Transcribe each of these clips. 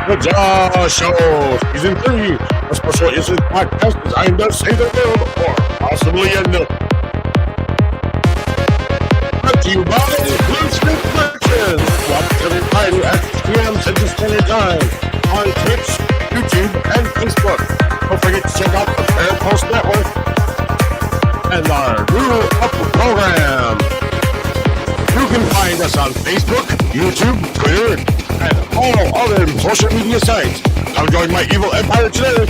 The J.A.W. Show, Season 3, a special instant podcast designed to save the world or possibly end it. Brought to you by Bluesmith Productions. Watch every Friday at 6 p.m. Central Standard Time on Twitch, YouTube, and Facebook. Don't forget to check out the Fair Post Network and our new upload program. You can find us on Facebook, YouTube, Twitter, and all other social media sites. Come join my evil empire today.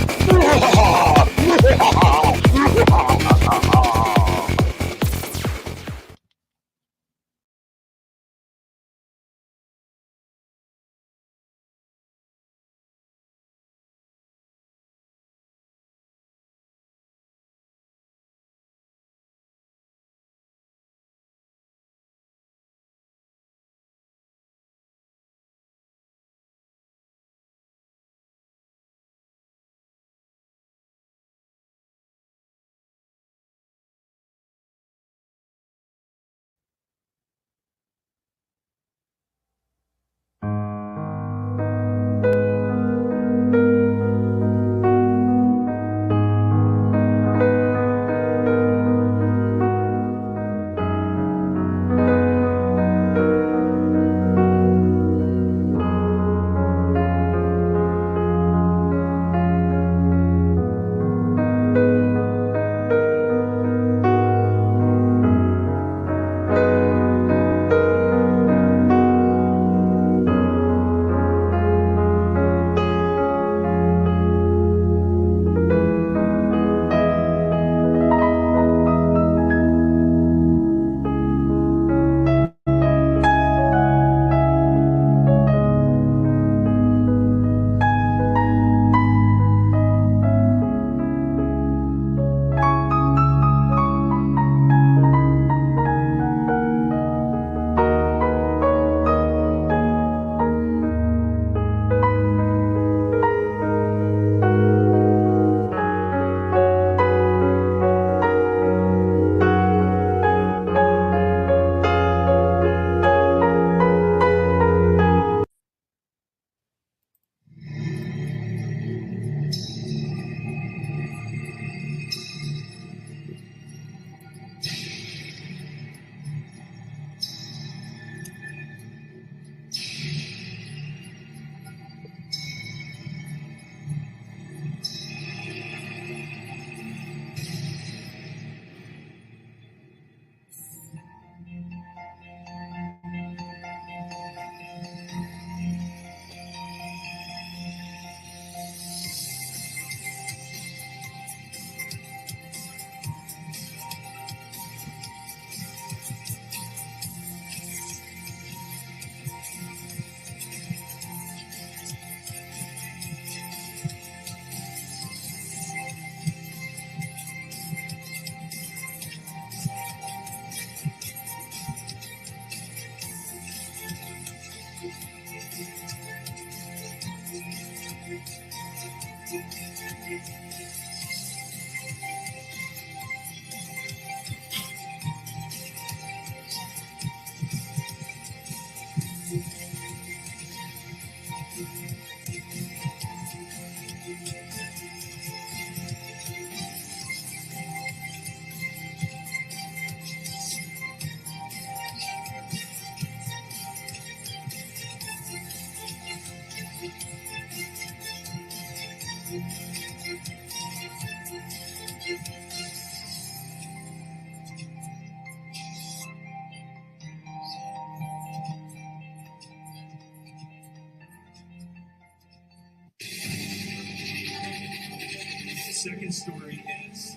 Second story is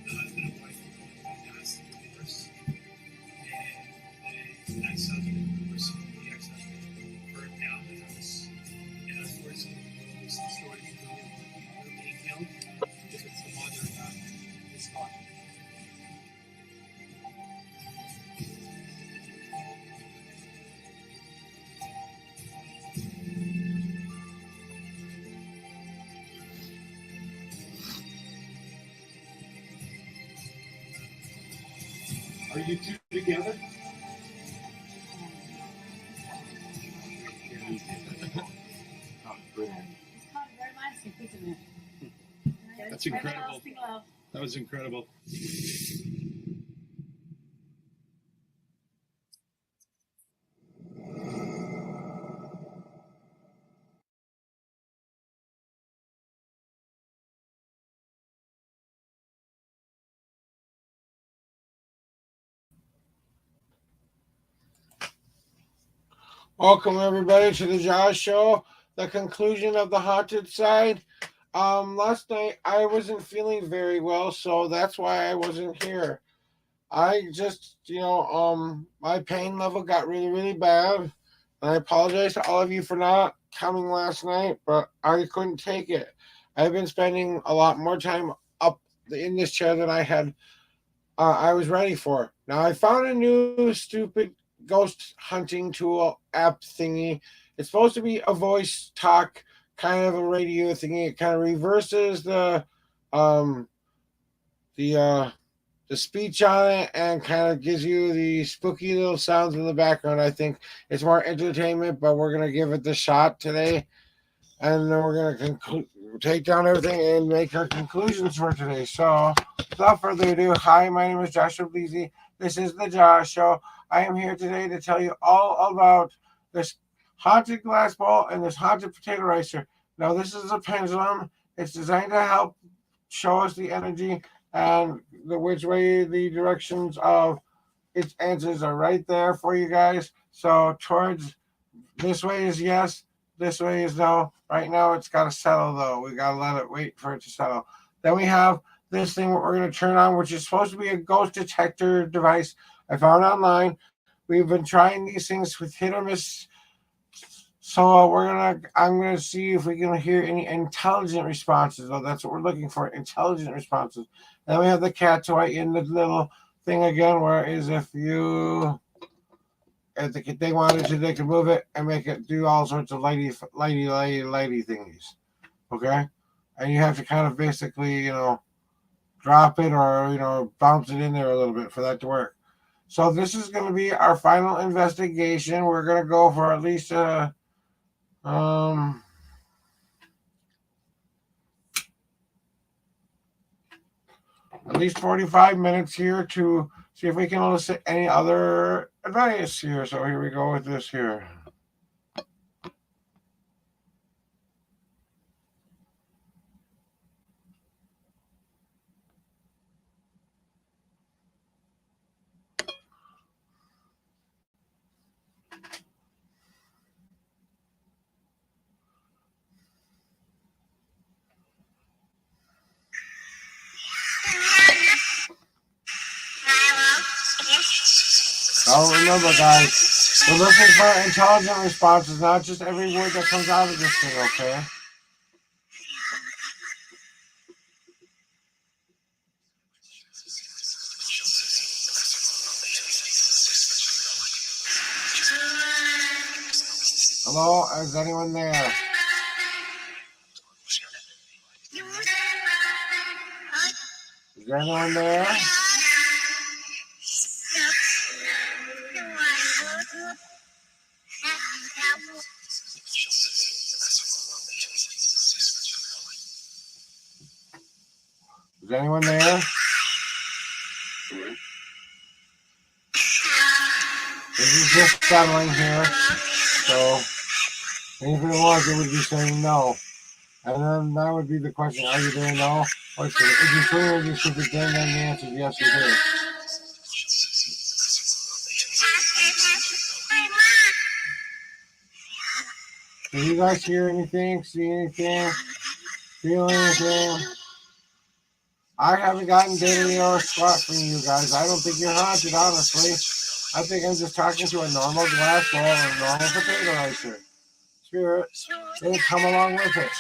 the husband and wife passed divorce, and the ex-husband, the ex-husband burned down the house, and unfortunately, the story is really being killed because it's the mother of his father. Are you two together? Oh, brilliant. That's incredible. That was incredible. Welcome everybody to the Josh Show, the conclusion of the haunted side. Last night I wasn't feeling very well, so that's why I wasn't here. I just, my pain level got really, really bad. And I apologize to all of you for not coming last night, but I couldn't take it. I've been spending a lot more time up in this chair than I was ready for. Now I found a new stupid ghost hunting tool app thingy. It's supposed to be a voice talk kind of a radio thingy. It kind of reverses um the the speech on it and kind of gives you the spooky little sounds in the background. I think it's more entertainment, but we're gonna give it the shot today, and then we're gonna take down everything and make our conclusions for today. So, without further ado, hi, my name is Joshua Bleasy. This is the Josh Show. I am here today to tell you all about this haunted glass bowl and this haunted potato ricer. Now, this is a pendulum. It's designed to help show us the energy and which way the directions of its answers are right there for you guys. So, towards this way is yes, this way is no. Right now, it's got to settle, though. We got to let it wait for it to settle. Then we have this thing we're going to turn on, which is supposed to be a ghost detector device I found online. We've been trying these things with hit or miss. So I'm gonna see if we can hear any intelligent responses. Oh, that's what we're looking for, intelligent responses. Then we have the cat toy in the little thing again, where is if they wanted to, they could move it and make it do all sorts of lighty thingies. Okay, and you have to kind of basically, drop it or bounce it in there a little bit for that to work. So this is going to be our final investigation. We're going to go for at least at least 45 minutes here to see if we can elicit any other advice here. So here we go with this here. So remember, guys, we're looking for intelligent responses, not just every word that comes out of this thing, okay? Hello, is anyone there? Is there anyone there? Is anyone there? This is just settling here, so anything like it would be saying no. And then that would be the question, are you there? No? Or if you swing or you stupid thing, then the answer is yes, you're there. Did you guys hear anything, see anything, feel anything? I haven't gotten daily or squat from you guys. I don't think you're haunted, honestly. I think I'm just talking to a normal glass bowl and a normal potato ricer. Spirit, they come along with it.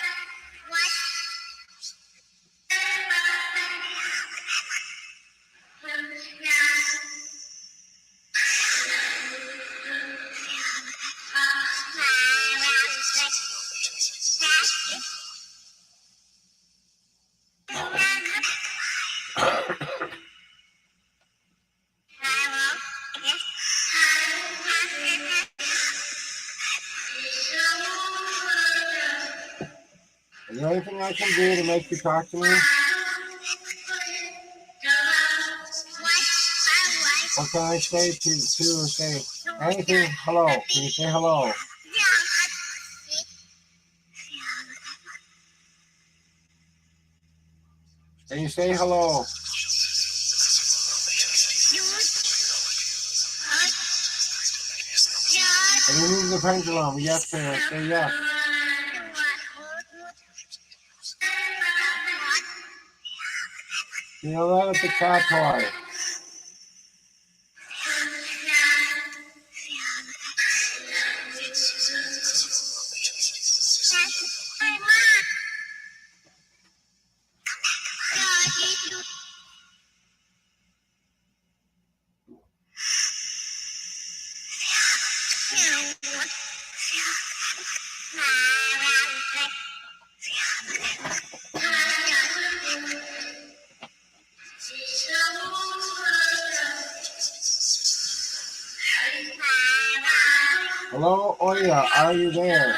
Is there anything I can do to make you talk to me? What can I say to say anything? Hello. Can you say hello? Can you say hello? Can you move the pendulum? Yes, sir. Say yes. You know that it's a cat toy. Hello, Oya, are you there?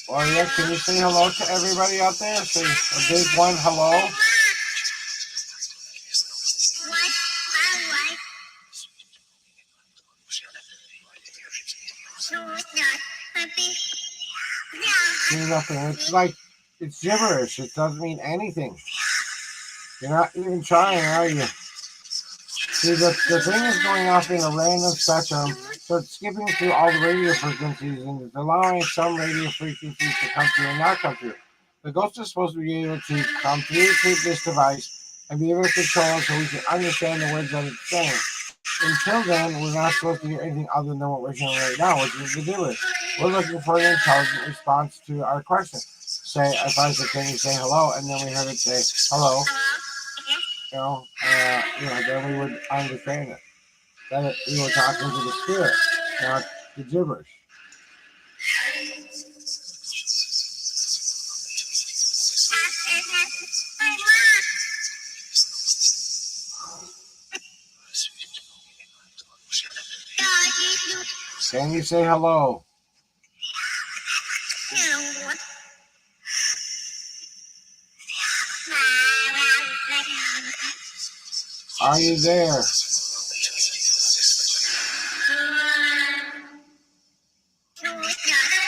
Oya, can you say hello to everybody out there? Say a big one, hello. See nothing. It's like, it's gibberish. It doesn't mean anything. You're not even trying, are you? See, the thing is going off in a random spectrum, so it's skipping through all the radio frequencies and it's allowing some radio frequencies to come through and not come through. The ghost is supposed to be able to come through to this device and be able to control it so we can understand the words that it's saying. Until then, we're not supposed to hear anything other than what we're hearing right now, which is the gibberish. We're looking for an intelligent response to our question. Say, if I said, can you say hello? And then we heard it say, hello. Then we would understand it. That we were talking to the spirit, not the gibberish. Can you say hello? Are you there?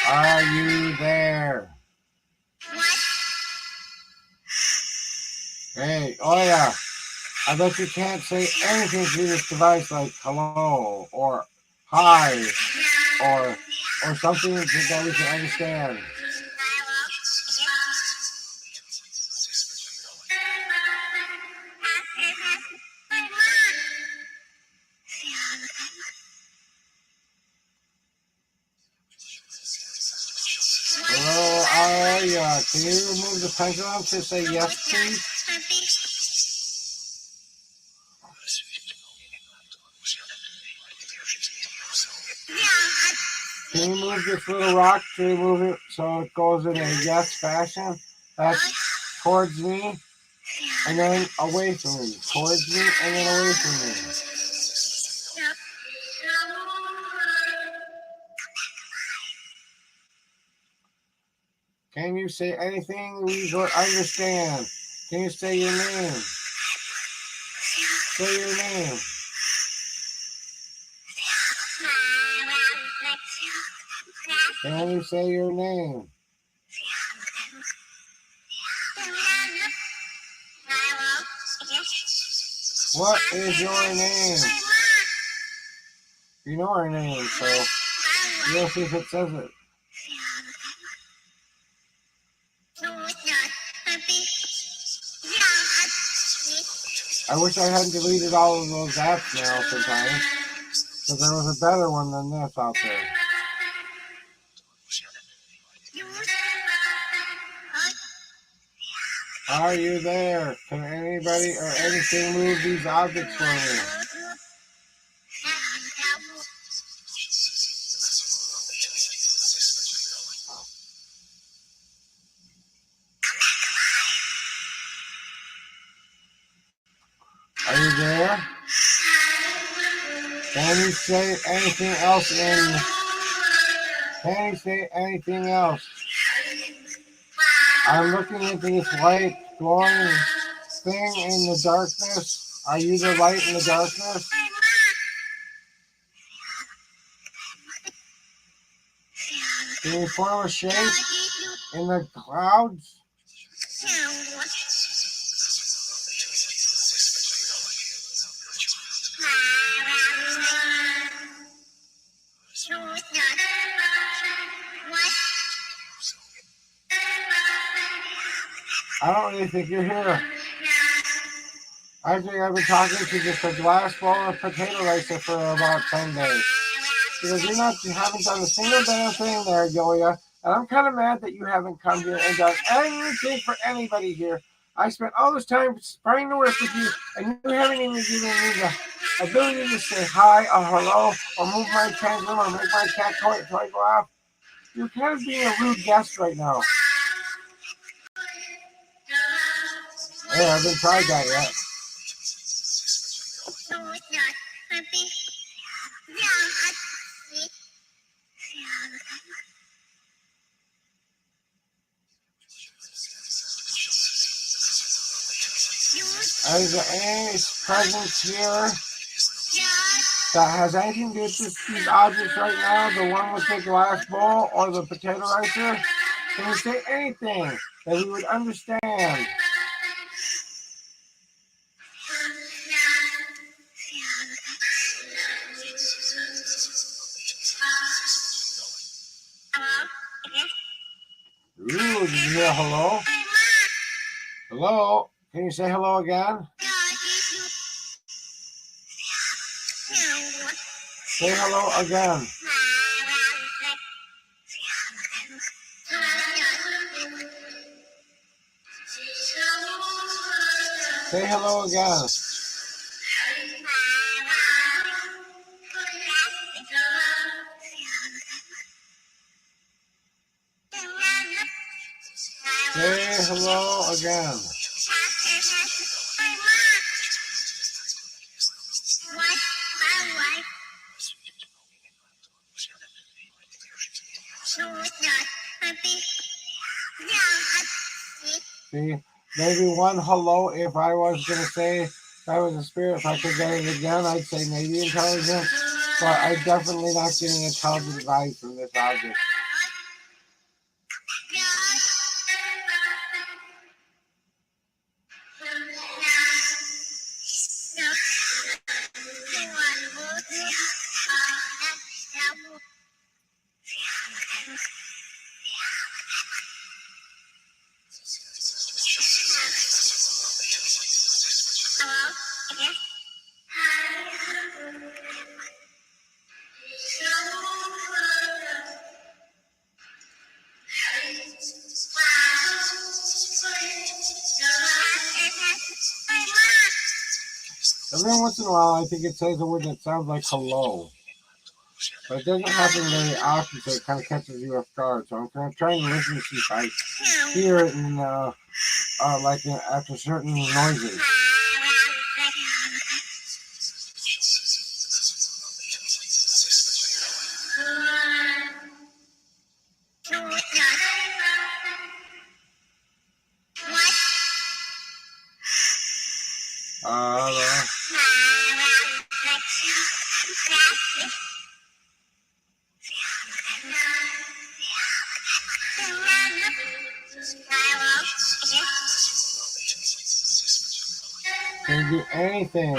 Are you there? Hey, oh yeah. I bet you can't say anything through this device like hello or hi or something that we can understand. Hello, Aya. Can you remove the pendulum to say yes, please? Can you move this little rock to remove it so it goes in a yes fashion? That's towards me and then away from me. Towards me and then away from me. Can you say anything we don't understand? Can you say your name? Say your name. Can you say your name? What is your name? You know our name, so you'll see if it says it. I wish I hadn't deleted all of those apps now sometimes, because there was a better one than this out there. Are you there? Can anybody or anything move these objects for me? Are you there? Can you say anything else Can you say anything else? I'm looking into this light glowing thing in the darkness? Are you the light in the darkness? Can you form a shape in the clouds? I don't really think you're here. I think I've been talking to just a glass bowl of potato rice for about 10 days. Because you haven't done a single damn thing there, Yoya. And I'm kind of mad that you haven't come here and done anything for anybody here. I spent all this time trying to work with you, and you haven't even given me the ability to say hi or hello or move my cat room or make my cat toy go off. You're kind of being a rude guest right now. Hey, I haven't tried that yet. Is there any presence here that has anything to do with these objects right now? The one with the glass bowl or the potato ricer? Can you say anything that we would understand? Ooh, did you hear hello? Hello? Can you say hello again? Say hello again. Say hello again. Say hello again. See, maybe one hello if I was going to say, if I was a spirit, if I could get it again, I'd say maybe intelligent, but I'm definitely not getting intelligent vibes from this object. Every once in a while, I think it says a word that sounds like hello. But it doesn't happen very often, so it kind of catches you off guard. So I'm trying to listen to see if I hear it in, after certain noises. Can do anything.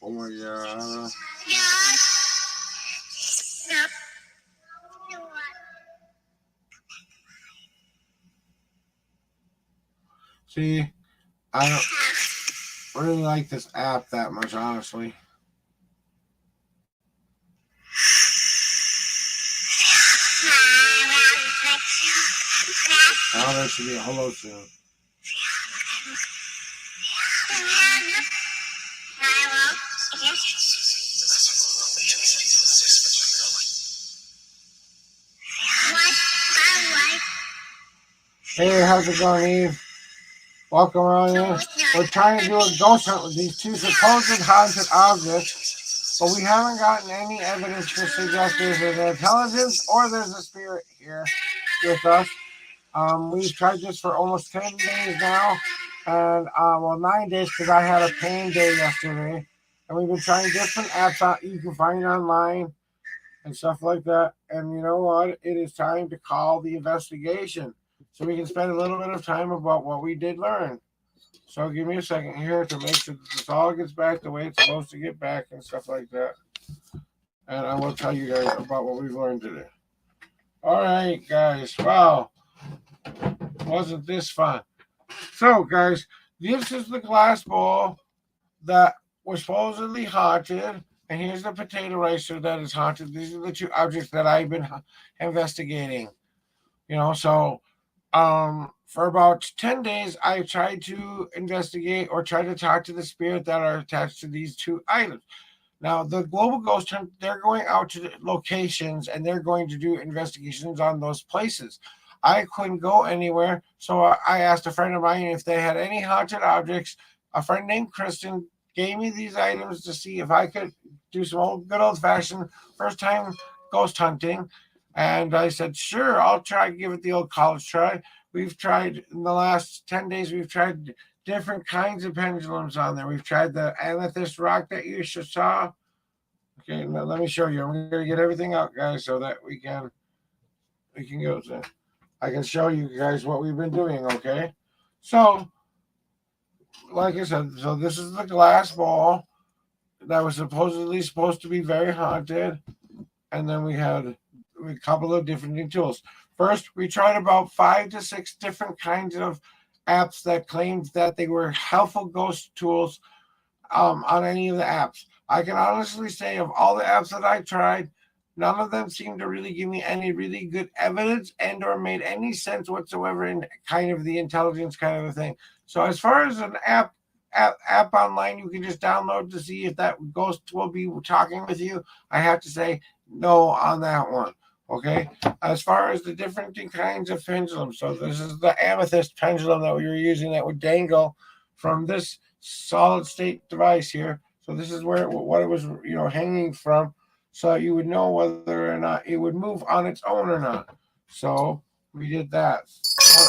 Oh my god. See, I don't really like this app that much, honestly. Now there should be a hello soon. Hey, how's it going, Eve? Welcome on in. We're trying to do a ghost hunt with these two supposed haunted objects, but we haven't gotten any evidence to suggest there's an intelligence or there's a spirit here with us. We've tried this for almost 10 days now, and well, 9 days because I had a pain day yesterday. And we've been trying different apps out you can find online and stuff like that. And you know what? It is time to call the investigation so we can spend a little bit of time about what we did learn. So give me a second here to make sure that this all gets back the way it's supposed to get back and stuff like that. And I will tell you guys about what we've learned today. All right, guys. Wow. Wasn't this fun? So, guys, this is the glass bowl that was supposedly haunted. And here's the potato ricer that is haunted. These are the two objects that I've been investigating. You know, so for about 10 days, I tried to investigate or try to talk to the spirit that are attached to these two items. Now, the Global Ghost Hunt, they're going out to locations and they're going to do investigations on those places. I couldn't go anywhere, so I asked a friend of mine if they had any haunted objects. A friend named Kristen gave me these items to see if I could do some good old-fashioned first-time ghost hunting. And I said, sure, I'll try to give it the old college try. We've tried, in the last 10 days, we've tried different kinds of pendulums on there. We've tried the amethyst rock that you saw. Okay, now let me show you. I'm going to get everything out, guys, so that we can go to. I can show you guys what we've been doing, okay? So, like I said, so this is the glass ball that was supposedly supposed to be very haunted. And then we had a couple of different tools. First, we tried about 5 to 6 different kinds of apps that claimed that they were helpful ghost tools on any of the apps. I can honestly say of all the apps that I tried, none of them seemed to really give me any really good evidence and or made any sense whatsoever in kind of the intelligence kind of a thing. So as far as an app online you can just download to see if that ghost will be talking with you, I have to say no on that one. Okay. As far as the different kinds of pendulums, so this is the amethyst pendulum that we were using that would dangle from this solid state device here. So this is where what it was, hanging from, so you would know whether or not it would move on its own or not. So we did that.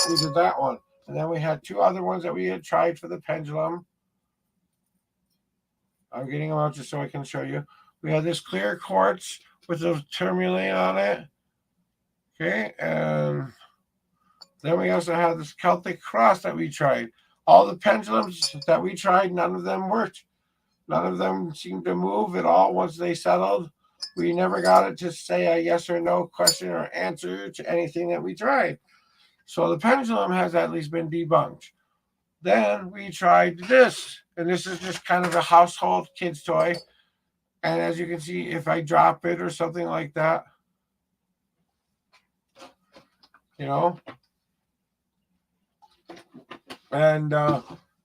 We did that one. And then we had 2 other ones that we had tried for the pendulum. I'm getting them out just so I can show you. We had this clear quartz with a tourmaline on it. Okay, and then we also had this Celtic cross that we tried. All the pendulums that we tried, none of them worked. None of them seemed to move at all once they settled. We never got it to say a yes or no question or answer to anything that we tried. So the pendulum has at least been debunked. Then we tried this, and this is just kind of a household kid's toy. And as you can see, if I drop it or something like that, and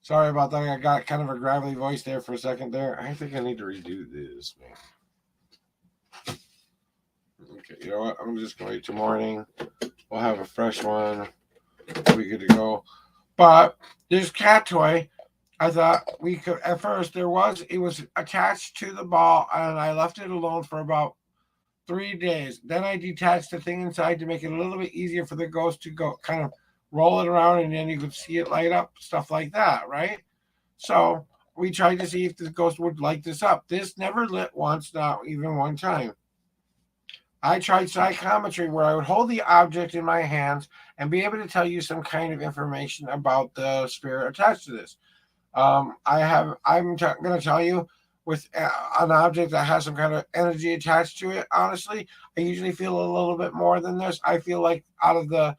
sorry about that. I got kind of a gravelly voice there for a second there. I think I need to redo this, man. Okay, you know what? I'm just going to wait till morning. We'll have a fresh one. We'll be good to go. But this cat toy, I thought we could, at first, it was attached to the ball, and I left it alone for about 3 days. Then I detached the thing inside to make it a little bit easier for the ghost to go kind of roll it around, and then you could see it light up, stuff like that, right? So we tried to see if the ghost would light this up. This never lit once, not even one time. I tried psychometry, where I would hold the object in my hands and be able to tell you some kind of information about the spirit attached to this. I'm going to tell you, with an object that has some kind of energy attached to it, honestly, I usually feel a little bit more than this. I feel like out of the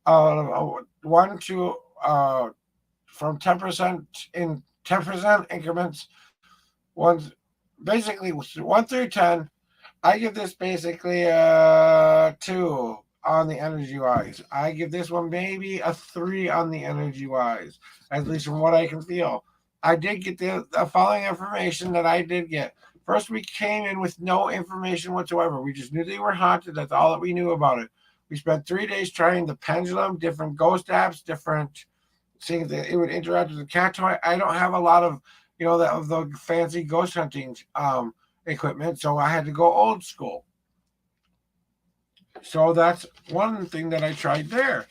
1 to from 10% in 10% increments, basically 1 through 10. I give this basically a 2 on the energy wise. I give this one maybe a 3 on the energy wise, at least from what I can feel. I did get the following information that I did get. First, we came in with no information whatsoever. We just knew they were haunted. That's all that we knew about it. We spent 3 days trying the pendulum, different ghost apps, different seeing that it would interact with the cat toy. I don't have a lot of, of the fancy ghost hunting equipment, so I had to go old school. So that's one thing that I tried there,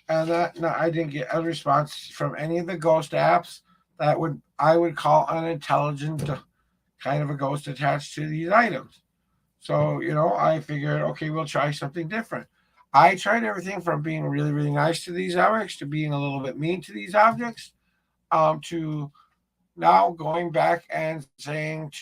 and that no, I didn't get a response from any of the ghost apps that I would call unintelligent, kind of a ghost attached to these items. So I figured, okay, we'll try something different. I tried everything from being really, really nice to these objects to being a little bit mean to these objects, to now going back and saying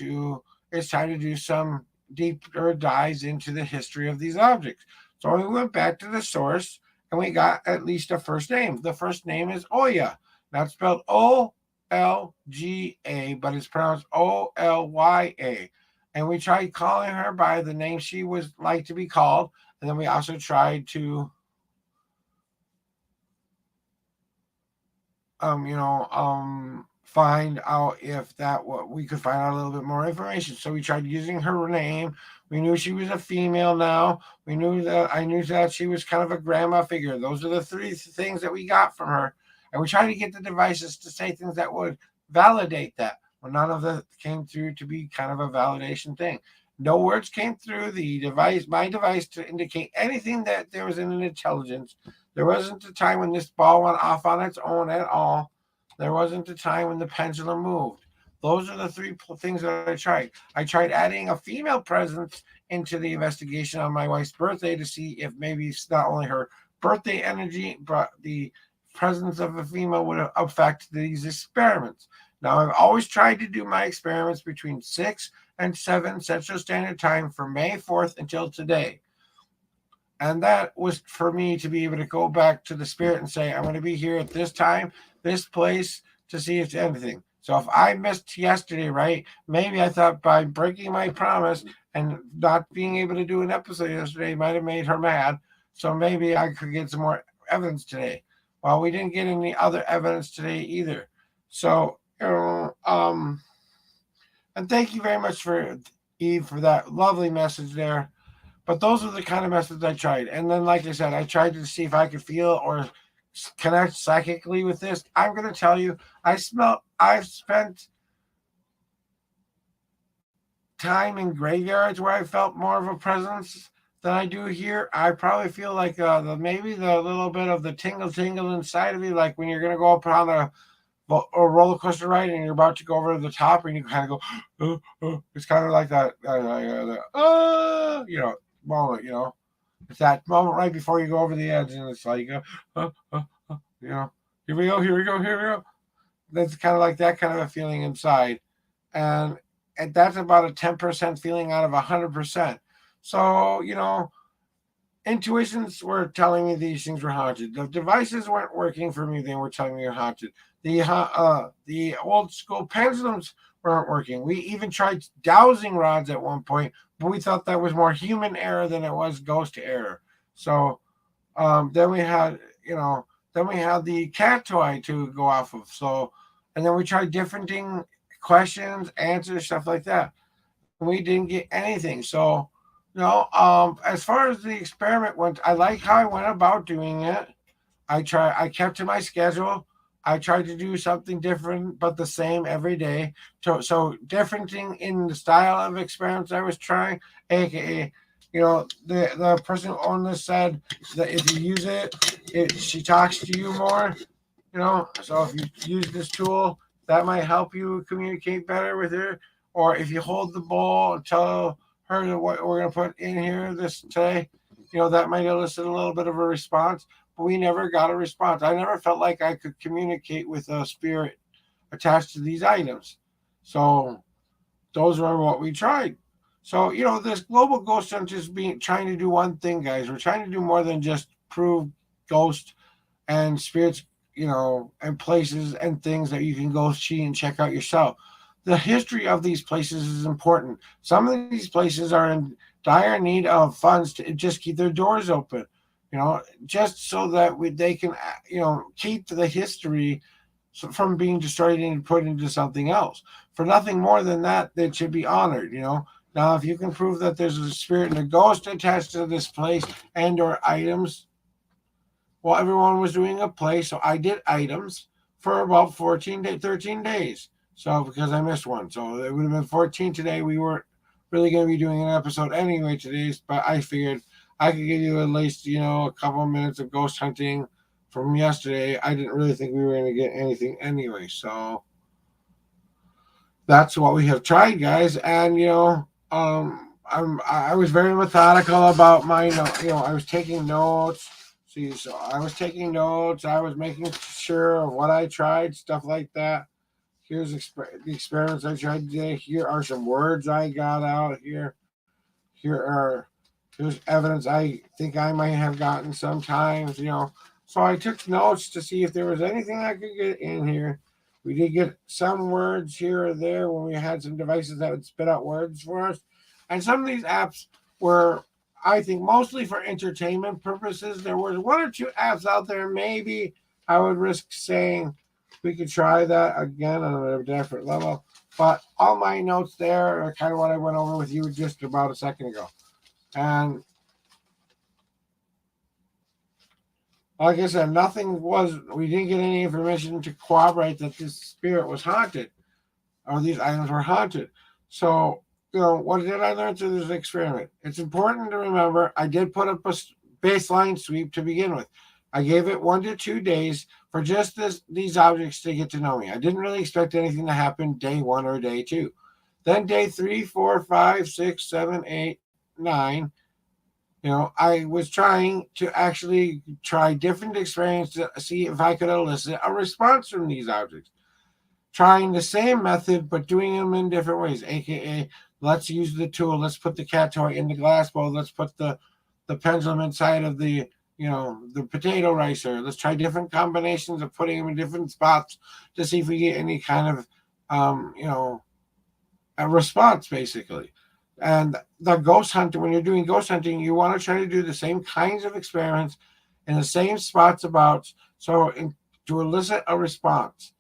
it's time to do some deeper dives into the history of these objects. So we went back to the source and we got at least a first name. The first name is Oya. Not spelled Olga, but it's pronounced Olya. And we tried calling her by the name she was like to be called. And then we also tried to find out if we could find out a little bit more information. So we tried using her name. We knew she was a female now. I knew that she was kind of a grandma figure. Those are the three things that we got from her. And we tried to get the devices to say things that would validate that. Well, none of that came through to be kind of a validation thing. No words came through my device, to indicate anything that there was an intelligence. There wasn't a time when this ball went off on its own at all. There wasn't a time when the pendulum moved. Those are the three things that I tried. I tried adding a female presence into the investigation on my wife's birthday to see if maybe it's not only her birthday energy, but the presence of a female would affect these experiments. Now, I've always tried to do my experiments between 6 and 7 Central Standard Time from May 4th until today. And that was for me to be able to go back to the spirit and say, I'm going to be here at this time, this place, to see if anything. So if I missed yesterday, right, maybe I thought by breaking my promise and not being able to do an episode yesterday might have made her mad. So maybe I could get some more evidence today. Well, we didn't get any other evidence today either. So, and thank you very much for Eve for that lovely message there. But those are the kind of methods I tried. And then, like I said, I tried to see if I could feel or connect psychically with this. I'm going to tell you, I've spent time in graveyards where I felt more of a presence than I do here. I probably feel like maybe the little bit of the tingle inside of you, like when you're going to go up on a roller coaster ride and you're about to go over to the top and you kind of go, it's kind of like that, moment, it's that moment right before you go over the edge and it's like, here we go. That's kind of like that kind of a feeling inside. And that's about a 10% feeling out of 100%. So, intuitions were telling me these things were haunted. The devices weren't working for me. They were telling me they're haunted. The old school pendulums weren't working. We even tried dowsing rods at one point, but we thought that was more human error than it was ghost error. So then we had the cat toy to go off of. So, and then we tried different questions, answers, stuff like that. We didn't get anything. So, as far as the experiment went, I like how I went about doing it. I kept to my schedule. I tried to do something different, but the same every day. So different in the style of experiments I was trying, aka, the person who owned this said that if you use it, she talks to you more. So if you use this tool, that might help you communicate better with her. Or if you hold the bowl and tell her what we're going to put in here today, that might elicit a little bit of a response. But we never got a response. I never felt like I could communicate with a spirit attached to these items. So those were what we tried. So, this global ghost hunt is trying to do one thing, guys. We're trying to do more than just prove ghosts and spirits, and places and things that you can go see and check out yourself. The history of these places is important. Some of these places are in dire need of funds to just keep their doors open, just so that they can, keep the history from being destroyed and put into something else. For nothing more than that, they should be honored, you know. Now, if you can prove that there's a spirit and a ghost attached to this place and or items, well, everyone was doing a play, so I did items for about 13 days. So because I missed one, so it would have been 14 today. We weren't really going to be doing an episode anyway today, but I figured I could give you at least, you know, a couple of minutes of ghost hunting from yesterday. I didn't really think we were going to get anything anyway, so that's what we have tried, guys. And you know, I was very methodical about my note. You know, I was taking notes. See, so I was taking notes. I was making sure of what I tried, stuff like that. Here's the experiments I tried today. Here are some words I got out here. Here are here's evidence I think I might have gotten sometimes. You know, so I took notes to see if there was anything I could get in here. We did get some words here or there when we had some devices that would spit out words for us. And some of these apps were, I think, mostly for entertainment purposes. There was one or two apps out there, maybe I would risk saying we could try that again on a different level. But all my notes there are kind of what I went over with you just about a second ago. And like I said, we didn't get any information to corroborate that this spirit was haunted or these items were haunted. So, you know, what did I learn through this experiment? It's important to remember I did put up a baseline sweep to begin with. I gave it 1 to 2 days for just these objects to get to know me. I didn't really expect anything to happen day 1 or day 2. Then day 3, 4, 5, 6, 7, 8, 9. You know, I was trying to actually try different experiments to see if I could elicit a response from these objects. Trying the same method, but doing them in different ways, aka let's use the tool, let's put the cat toy in the glass bowl, let's put the pendulum inside of the, you know, the potato ricer. Let's try different combinations of putting them in different spots to see if we get any kind of, you know, a response, basically. And the ghost hunter, when you're doing ghost hunting, you want to try to do the same kinds of experiments in the same spots about to elicit a response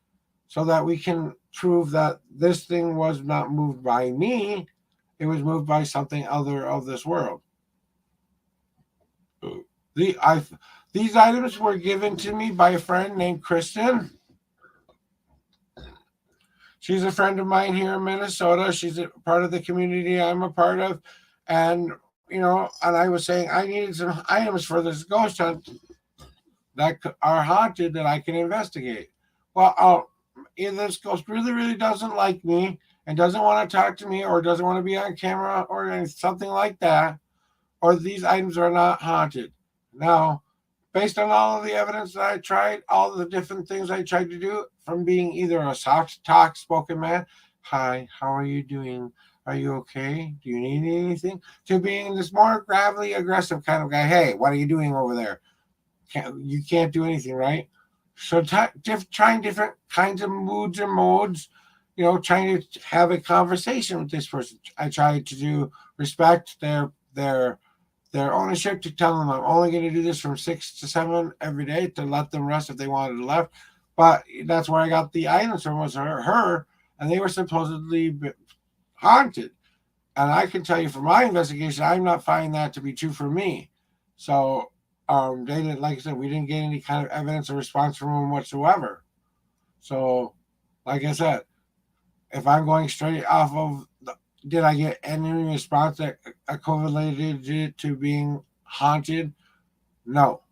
so that we can prove that this thing was not moved by me, it was moved by something other of this world. These items were given to me by a friend named Kristen. She's a friend of mine here in Minnesota. She's a part of the community I'm a part of. And, you know, and I was saying I needed some items for this ghost hunt that are haunted that I can investigate. Well, if this ghost really, really doesn't like me and doesn't want to talk to me or doesn't want to be on camera or something like that, or these items are not haunted. Now, based on all of the evidence that I tried, all the different things I tried to do, from being either a soft talk spoken man, hi, how are you doing? Are you okay? Do you need anything? To being this more gravelly, aggressive kind of guy. Hey, what are you doing over there? You can't do anything, right? So trying different kinds of moods or modes, you know, trying to have a conversation with this person. I tried to do respect their ownership, to tell them I'm only going to do this from 6 to 7 every day, to let them rest if they wanted to left. But that's where I got the items from, was her, and they were supposedly haunted. And I can tell you from my investigation, I'm not finding that to be true for me. So they didn't, like I said, we didn't get any kind of evidence or response from them whatsoever. So, like I said, if I'm going straight off of did I get any response that correlated it to being haunted? No.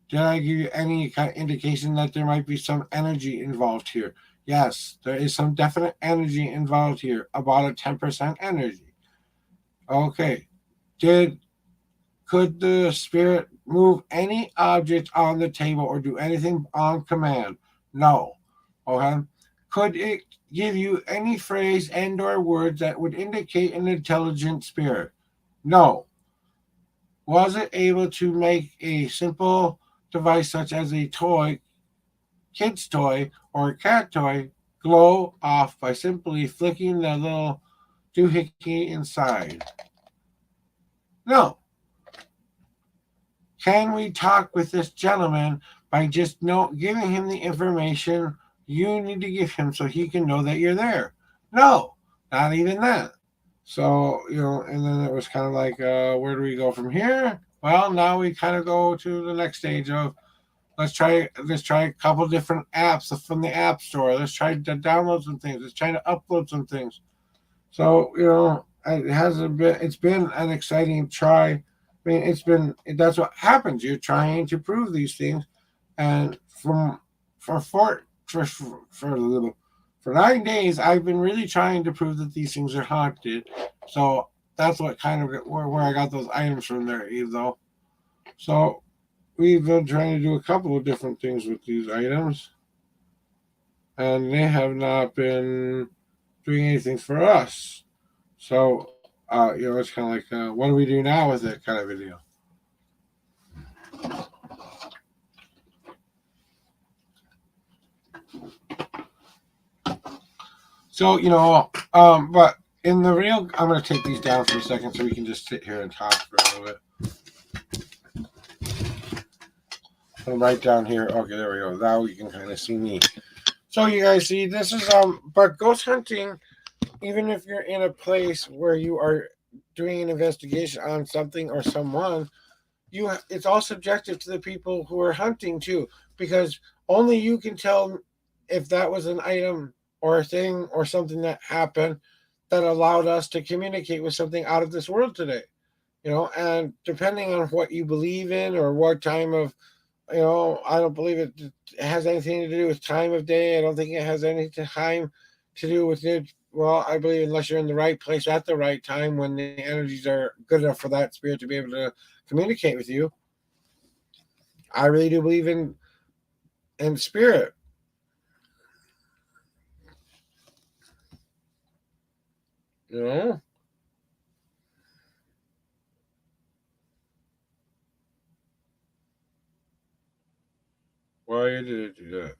Did I give you any kind of indication that there might be some energy involved here? Yes, there is some definite energy involved here, about a 10% energy. Okay. Could the spirit move any object on the table or do anything on command? No. Okay. Could it give you any phrase and or words that would indicate an intelligent spirit? No. Was it able to make a simple device such as a toy, kid's toy, or a cat toy glow off by simply flicking the little doohickey inside? No. Can we talk with this gentleman by just giving him the information you need to give him so he can know that you're there. No, not even that. So, and then it was kind of like, where do we go from here? Well, now we kind of go to the next stage of let's try a couple different apps from the app store. Let's try to download some things. Let's try to upload some things. So, it's been an exciting try. I mean, that's what happens. You're trying to prove these things, and for 9 days, I've been really trying to prove that these things are haunted. So that's what kind of where I got those items from there, though. So we've been trying to do a couple of different things with these items, and they have not been doing anything for us. So, it's kind of like, what do we do now with it kind of a deal. So, but in the real, I'm going to take these down for a second so we can just sit here and talk for a little bit. I'm right down here. Okay, there we go. Now we can kind of see me. So you guys see, this is, but ghost hunting, even if you're in a place where you are doing an investigation on something or someone, it's all subjective to the people who are hunting too, because only you can tell if that was an item or a thing or something that happened that allowed us to communicate with something out of this world today. And depending on what you believe in or what time of, I don't believe it has anything to do with time of day. I don't think it has any time to do with it. Well, I believe unless you're in the right place at the right time when the energies are good enough for that spirit to be able to communicate with you. I really do believe in spirit. Why did it do that?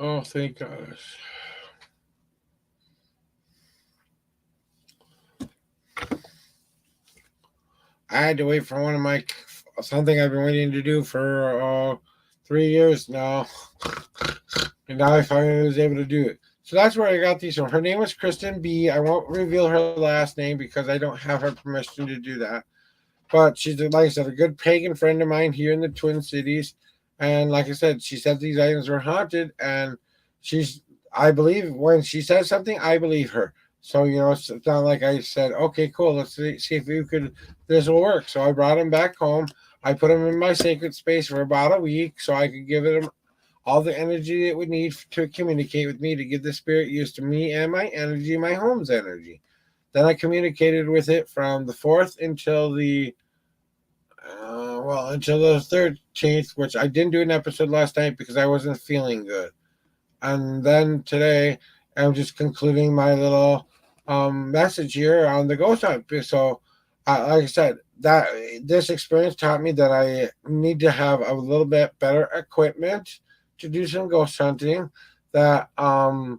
Oh, thank gosh. I had to wait for something I've been waiting to do for 3 years now. And now I finally was able to do it. So that's where I got these from. Her name was Kristen B. I won't reveal her last name because I don't have her permission to do that. But she's, like I said, a good pagan friend of mine here in the Twin Cities. And like I said, she said these items were haunted. And I believe when she says something, I believe her. So, it's not like I said, okay, cool, let's see if this will work. So I brought him back home. I put him in my sacred space for about a week so I could give him all the energy it would need to communicate with me, to give the spirit used to me and my energy, my home's energy. Then I communicated with it from the 4th until the 13th, which I didn't do an episode last night because I wasn't feeling good. And then today, I'm just concluding my little message here on the ghost hunt. So, like I said, that this experience taught me that I need to have a little bit better equipment to do some ghost hunting. That I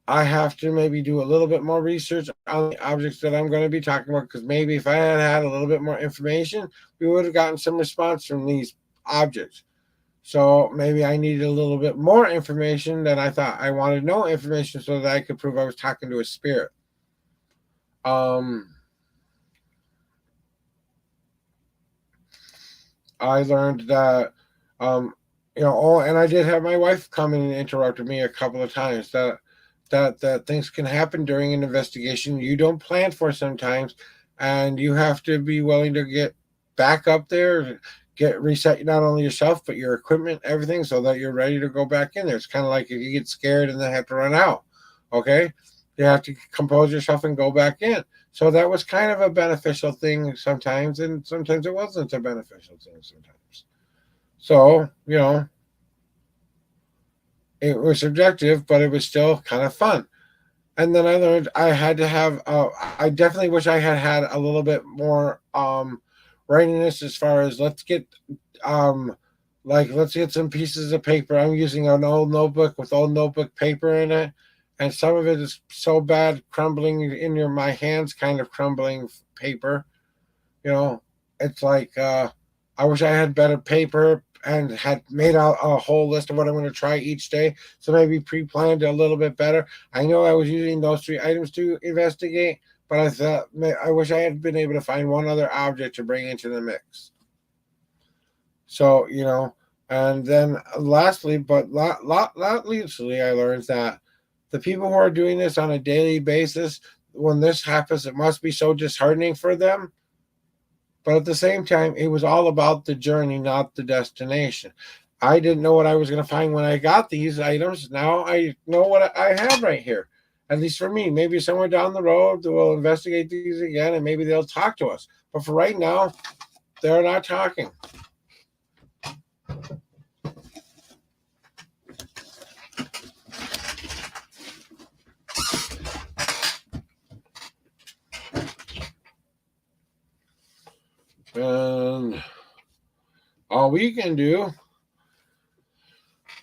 have to maybe do a little bit more research on the objects that I'm going to be talking about, because maybe if I had had a little bit more information, we would have gotten some response from these objects. So maybe I needed a little bit more information than I thought. I wanted no information so that I could prove I was talking to a spirit. I learned that, and I did have my wife come in and interrupted me a couple of times, that things can happen during an investigation you don't plan for sometimes, and you have to be willing to get back up there, get reset not only yourself but your equipment, everything, so that you're ready to go back in there. It's kind of like if you get scared and then have to run out. Okay, you have to compose yourself and go back in. So that was kind of a beneficial thing sometimes, and sometimes it wasn't a beneficial thing sometimes. So, it was subjective, but it was still kind of fun. And then I learned I had to have, I definitely wish I had had a little bit more readiness as far as let's get like, let's get some pieces of paper. I'm using an old notebook with old notebook paper in it, and some of it is so bad, crumbling in my hands, kind of crumbling paper. You know, it's like I wish I had better paper and had made out a whole list of what I'm going to try each day. So maybe pre-planned a little bit better. I know I was using those 3 items to investigate, but I thought I wish I had been able to find one other object to bring into the mix. So, and then lastly, but not leastly, I learned that the people who are doing this on a daily basis, when this happens, it must be so disheartening for them. But at the same time, it was all about the journey, not the destination. I didn't know what I was going to find when I got these items. Now I know what I have right here. At least for me. Maybe somewhere down the road we'll investigate these again and maybe they'll talk to us. But for right now, they're not talking. And all we can do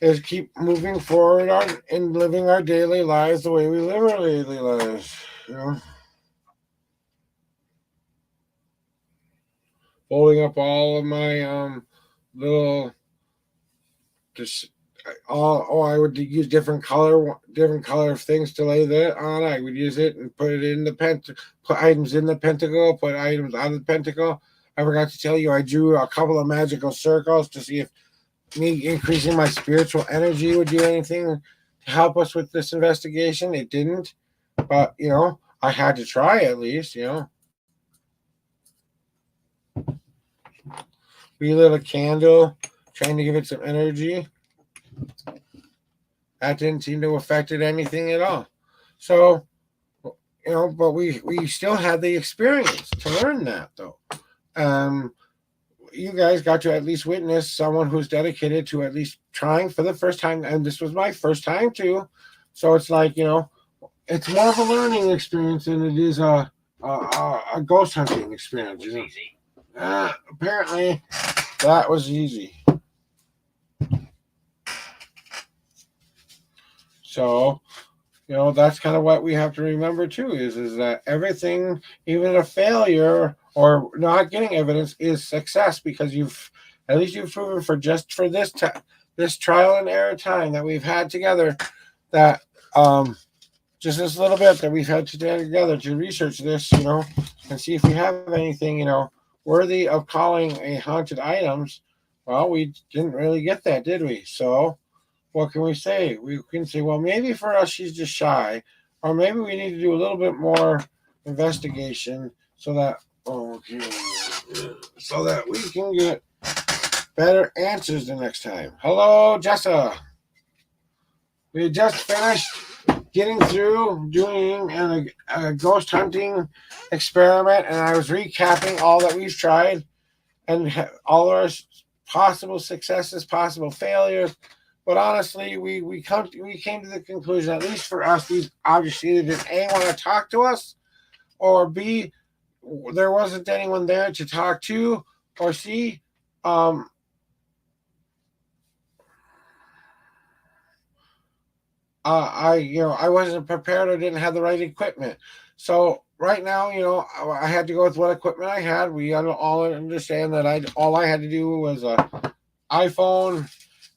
is keep moving forward and living our daily lives the way we live our daily lives. Holding up all of my little just I would use different color things to lay that on. I would use it and put it in the put items in the pentacle, put items on the pentacle. I forgot to tell you I drew a couple of magical circles to see if me increasing my spiritual energy would do anything to help us with this investigation. It didn't, but I had to try at least. We lit a candle, trying to give it some energy. That didn't seem to affect it anything at all. So, but we still had the experience to learn that, though. You guys got to at least witness someone who's dedicated to at least trying for the first time, and this was my first time too. So it's like it's more of a learning experience than it is a ghost hunting experience. Apparently, that was easy. So, that's kind of what we have to remember too is that everything, even a failure or not getting evidence, is success because you've proven for this trial and error time that we've had together that just this little bit that we've had together to research this, and see if we have anything, worthy of calling a haunted items. Well, we didn't really get that, did we? So what can we say? We can say, well, maybe for us she's just shy, or maybe we need to do a little bit more investigation so that we can get better answers the next time. Hello, Jessa. We just finished getting through doing a ghost hunting experiment, and I was recapping all that we've tried and all our possible successes, possible failures. But honestly, we came to the conclusion, at least for us, these objects either didn't A, want to talk to us, or B, there wasn't anyone there to talk to, or C, I wasn't prepared or didn't have the right equipment. So right now, I had to go with what equipment I had. We all understand that all I had to do was a iPhone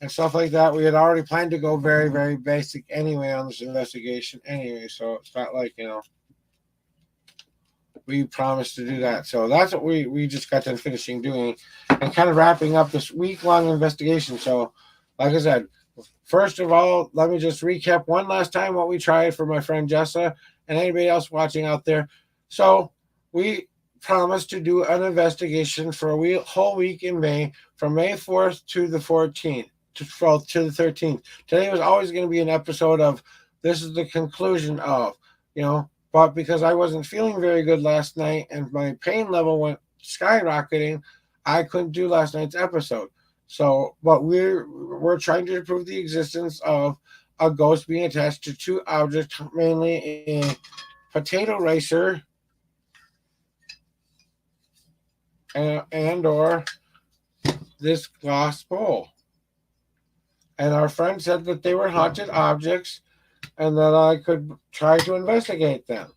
and stuff like that. We had already planned to go very, very basic anyway on this investigation anyway. So it's not like, we promised to do that. So that's what we just got done finishing doing and kind of wrapping up this week-long investigation. So like I said, first of all, let me just recap one last time what we tried for my friend Jessa and anybody else watching out there. So we promised to do an investigation for a whole week in May, from May 4th to the 14th, to the 13th. Today was always going to be an episode of this is the conclusion of, but because I wasn't feeling very good last night and my pain level went skyrocketing, I couldn't do last night's episode. So, but we're trying to prove the existence of a ghost being attached to 2 objects, mainly a potato racer and or this glass bowl. and our friend said that they were haunted objects and that I could try to investigate them.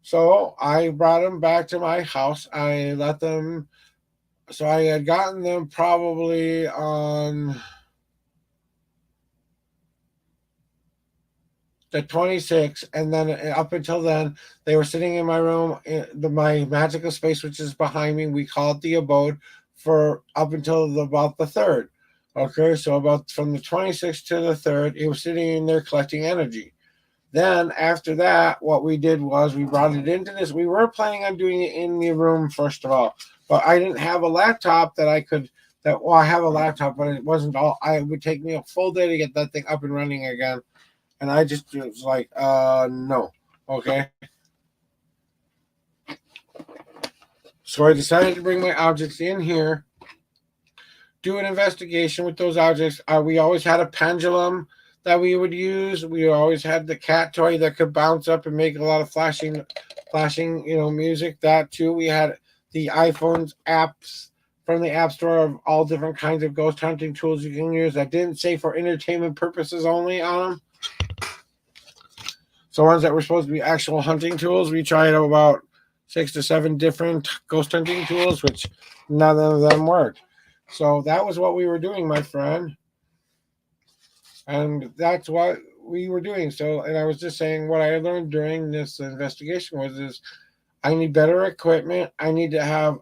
So I brought them back to my house. I let them, so I had gotten them probably on the 26th, and then up until then, they were sitting in my room, in my magical space, which is behind me. We call it the abode for up until about the 3rd. Okay, so about from the 26th to the 3rd, it was sitting in there collecting energy. Then after that, what we did was we brought it into this. We were planning on doing it in the room first of all, but I didn't have a laptop that I could. That well, I have a laptop, but it wasn't all. I it would take me a full day to get that thing up and running again, and I just was like, no, okay. So I decided to bring my objects in here, do an investigation with those objects. We always had a pendulum that we would use. We always had the cat toy that could bounce up and make a lot of flashing, music. That too. We had the iPhone's apps from the App Store of all different kinds of ghost hunting tools you can use. I didn't say for entertainment purposes only on them. So ones that were supposed to be actual hunting tools, we tried about 6 to 7 different ghost hunting tools, which none of them worked. So that was what we were doing, my friend. And that's what we were doing. So, and I was just saying what I learned during this investigation was I need better equipment. I need to have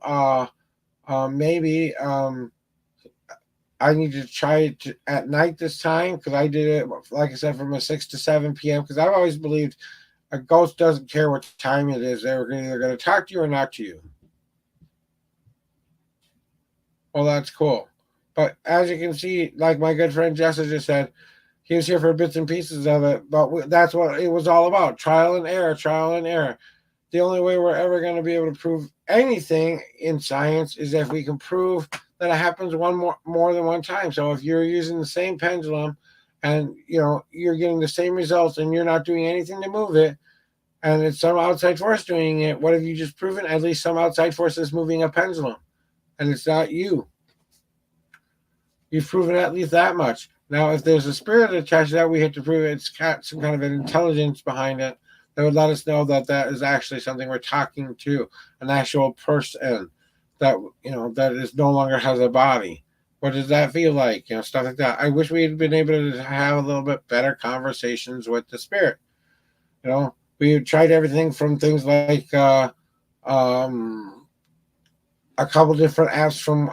maybe I need to try it at night this time because I did it, like I said, from a 6 to 7 p.m. because I've always believed a ghost doesn't care what time it is. They're either going to talk to you or not to you. Well, that's cool. But as you can see, like my good friend Jessa just said, he was here for bits and pieces of it, but that's what it was all about. Trial and error, trial and error. The only way we're ever going to be able to prove anything in science is if we can prove that it happens more than one time. So if you're using the same pendulum and you're getting the same results and you're not doing anything to move it, and it's some outside force doing it, what have you just proven? At least some outside force is moving a pendulum, and it's not you. You've proven at least that much. Now, if there's a spirit attached to that, we have to prove it's got some kind of an intelligence behind it that would let us know that that is actually something we're talking to, an actual person that that is no longer has a body. What does that feel like? Stuff like that. I wish we had been able to have a little bit better conversations with the spirit. We tried everything from things like a couple different apps from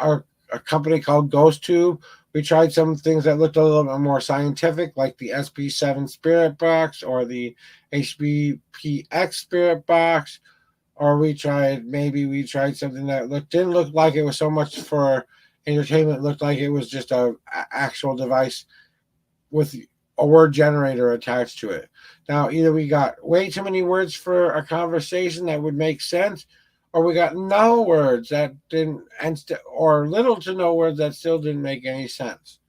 a company called GhostTube. We tried some things that looked a little bit more scientific, like the SP7 Spirit Box or the HBPX Spirit Box. Or we tried something that didn't look like it was so much for entertainment. It looked like it was just a actual device with a word generator attached to it. Now, either we got way too many words for a conversation that would make sense, or we got no words that didn't, or little to no words that still didn't make any sense.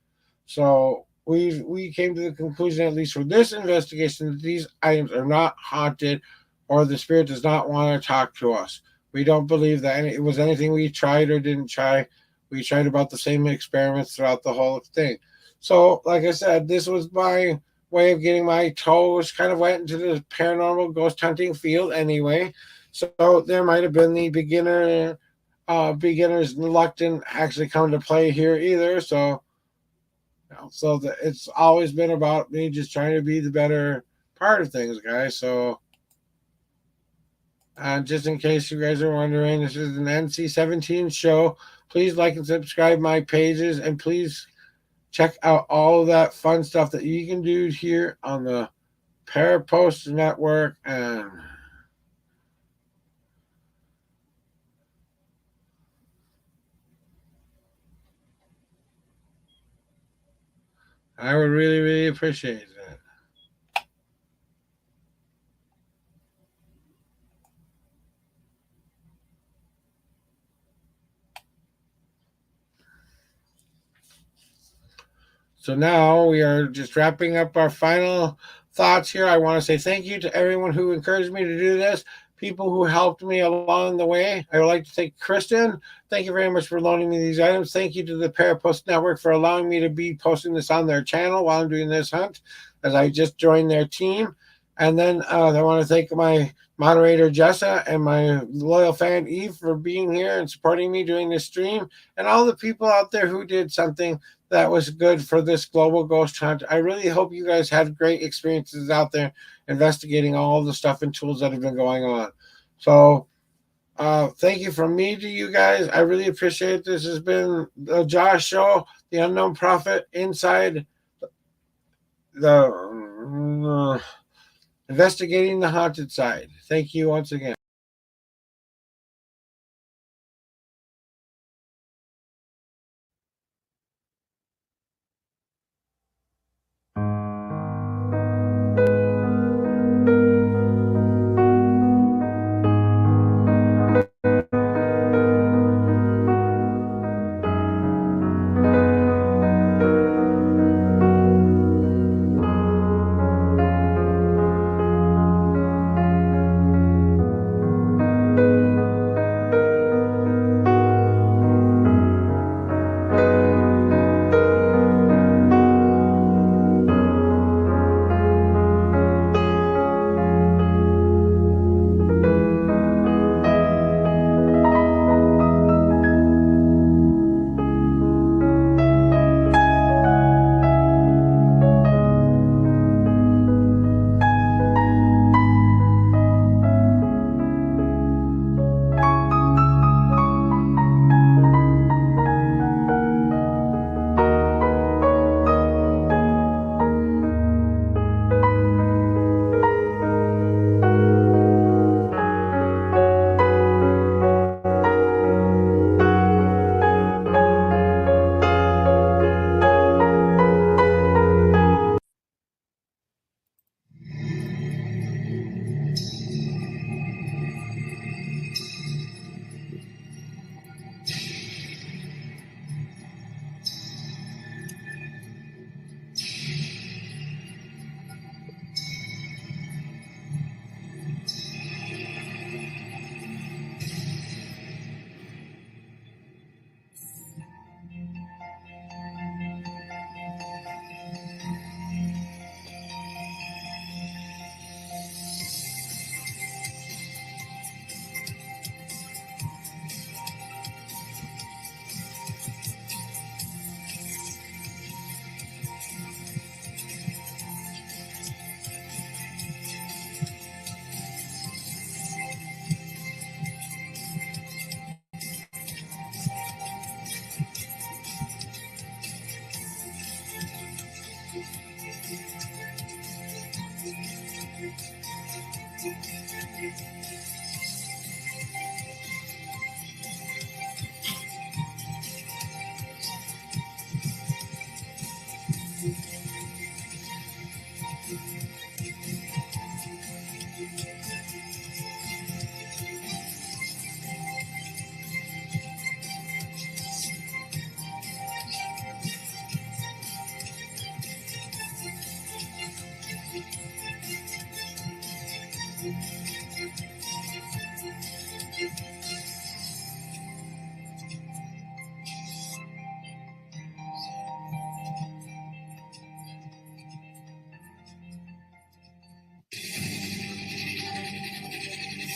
So we came to the conclusion, at least for this investigation, that these items are not haunted, or the spirit does not want to talk to us. We don't believe that it was anything we tried or didn't try. We tried about the same experiments throughout the whole thing. So, like I said, this was my way of getting my toes kind of wet into the paranormal ghost hunting field anyway. So there might have been the beginner's luck didn't actually come to play here either. So, it's always been about me just trying to be the better part of things, guys. So, just in case you guys are wondering, this is an NC-17 show. Please like and subscribe my pages, and please check out all of that fun stuff that you can do here on the Parapost Network. And I would really, really appreciate that. So now we are just wrapping up our final thoughts here. I want to say thank you to everyone who encouraged me to do this. people who helped me along the way. I would like to thank Kristen. Thank you very much for loaning me these items. Thank you to the Parapost Network for allowing me to be posting this on their channel while I'm doing this hunt, as I just joined their team. And then I want to thank my moderator Jessa and my loyal fan Eve for being here and supporting me during this stream, and all the people out there who did something that was good for this global ghost hunt. I really hope you guys had great experiences out there investigating all the stuff and tools that have been going on. So thank you from me to you guys. I really appreciate it. This has been the Josh Show, the Unknown Prophet, inside the investigating the haunted side. Thank you once again.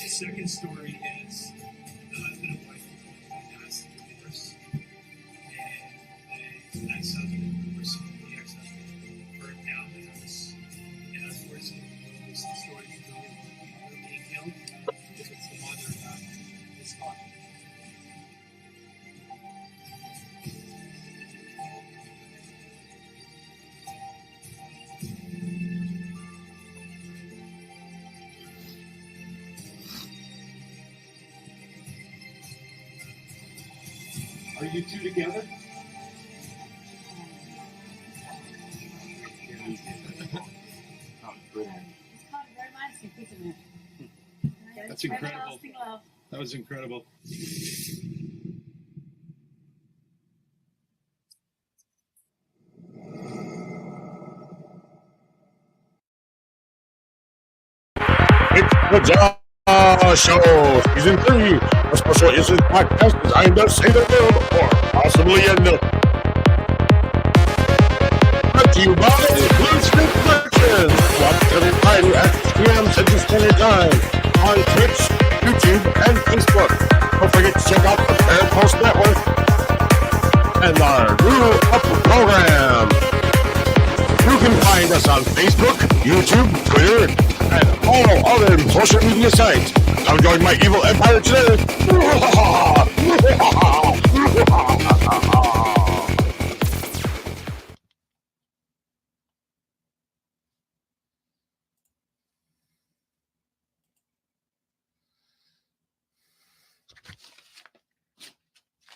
The second story is the husband and wife who passed divorce, and the ex-husband, or some of the ex-husband, burned down the house. And unfortunately, the story is really being killed if it's the mother that is caught. Are you two together? That's incredible. That was incredible. It's the J.A.W. Show Season 3, a special incident podcast designed to save the world or possibly end it. Brought to you by Blue Street Productions. Watch every Friday at 6 p.m. Central Standard Time on Twitch, YouTube, and Facebook. Don't forget to check out the Fair Post Network and our new up program. You can find us on Facebook, YouTube, Twitter, and all other social media sites. Come join my evil empire today.